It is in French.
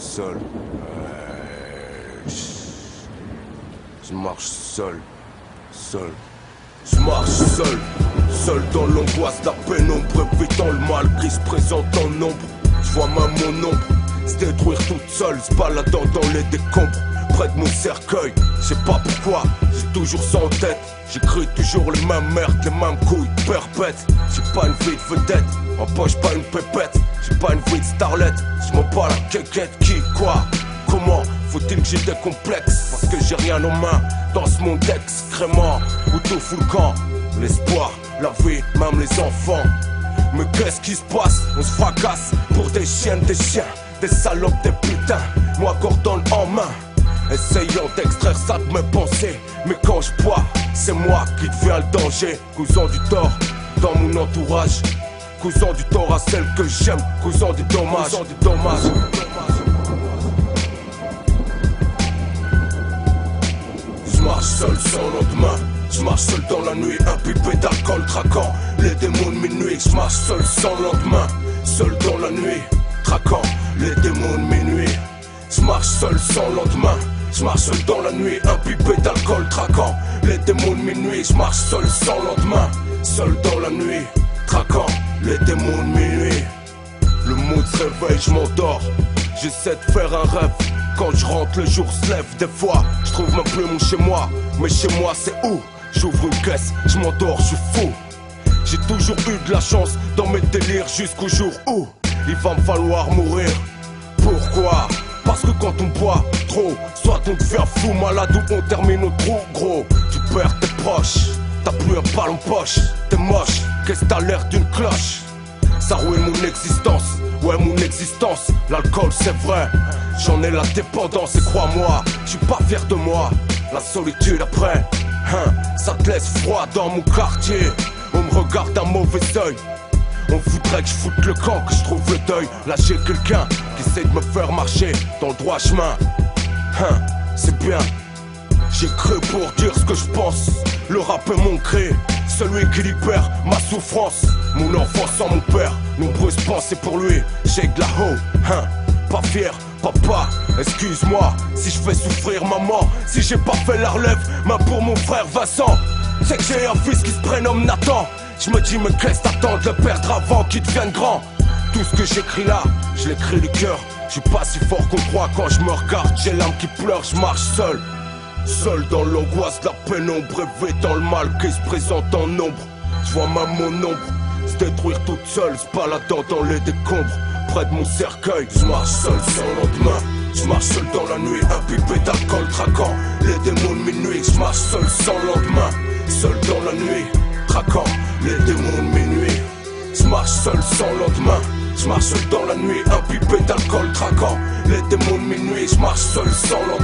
seul. Je marche seul. Je marche seul. Seul dans l'angoisse, la pénombre, évitant le mal qui se présente en nombre. Je vois même mon ombre se détruire toute seule, se baladant dans les décombres. Près de mon cercueil, je sais pas pourquoi, j'ai toujours ça en tête. J'écris toujours les mêmes merdes, les mêmes couilles perpètes. J'ai pas une vie de vedette, en poche pas une pépette. J'ai pas une vie de starlet, je m'en bats la quéquette. Qui, quoi, comment, faut-il que j'ai des complexes? Parce que j'ai rien en main dans ce monde excrément où tout fout le camp. L'espoir, la vie, même les enfants. Mais qu'est-ce qui se passe? On se fracasse pour des chiennes, des chiens, des salopes, des putains. Moi coordonne en main, essayant d'extraire ça de mes pensées. Mais quand je bois, c'est moi qui deviens le danger. Causant du tort dans mon entourage, causant du tort à celle que j'aime, causant des dommages. Je marche seul sans lendemain, je marche seul dans la nuit, imbibé d'alcool traquant les démons de minuit. Je marche seul sans lendemain, seul dans la nuit, traquant les démons de minuit. Je marche seul sans lendemain, je marche seul dans la nuit, imbibé d'alcool traquant les démons de minuit. Je marche seul sans lendemain, seul dans la nuit, traquant les démons de minuit. Le monde se réveille, je m'endors, j'essaie de faire un rêve. Quand je rentre, le jour se lève. Des fois, je trouve même plus mon chez moi. Mais chez moi, c'est où? J'ouvre une caisse, je m'endors, je suis fou. J'ai toujours eu de la chance dans mes délires jusqu'au jour où il va me falloir mourir. Pourquoi? Parce que quand on boit trop, soit on devient fou, malade ou on termine au trou gros. Tu perds tes proches, t'as plus un ballon poche. T'es moche, qu'est-ce que t'as l'air d'une cloche? Ça ruine mon existence, ouais mon existence. L'alcool c'est vrai, j'en ai la dépendance. Et crois-moi, je suis pas fier de moi. La solitude après, ça te laisse froid dans mon quartier. On me regarde d'un mauvais œil. On voudrait que je foute le camp, que je trouve le deuil. Là j'ai quelqu'un qui essaie de me faire marcher dans le droit chemin. C'est bien, j'ai cru pour dire ce que je pense. Le rap est mon cri, celui qui libère ma souffrance. Mon enfant sans mon père, nombreuses pensées pour lui. J'ai de la haut, pas fier, papa, excuse-moi si je fais souffrir maman, si j'ai pas fait la relève, mais pour mon frère Vincent. C'est que j'ai un fils qui se prénomme Nathan. Je me dis mais qu'est-ce t'attends de le perdre avant qu'il devienne grand? Tout ce que j'écris là, je l'écris du cœur. Je suis pas si fort qu'on croit quand je me regarde. J'ai l'âme qui pleure, je marche seul. Seul dans l'angoisse, la pénombre, éveillé dans le mal qui se présente en nombre. Je vois même mon ombre se détruire toute seule, se baladant dans les décombres. Près de mon cercueil, je marche seul sans lendemain. Je marche seul dans la nuit, imbibé d'alcool traquant les démons de minuit. Je marche seul sans lendemain, seul dans la nuit, traquant les démons de minuit. Je marche seul sans lendemain, je marche seul dans la nuit, imbibé d'alcool traquant les démons de minuit. Je marche seul sans lendemain.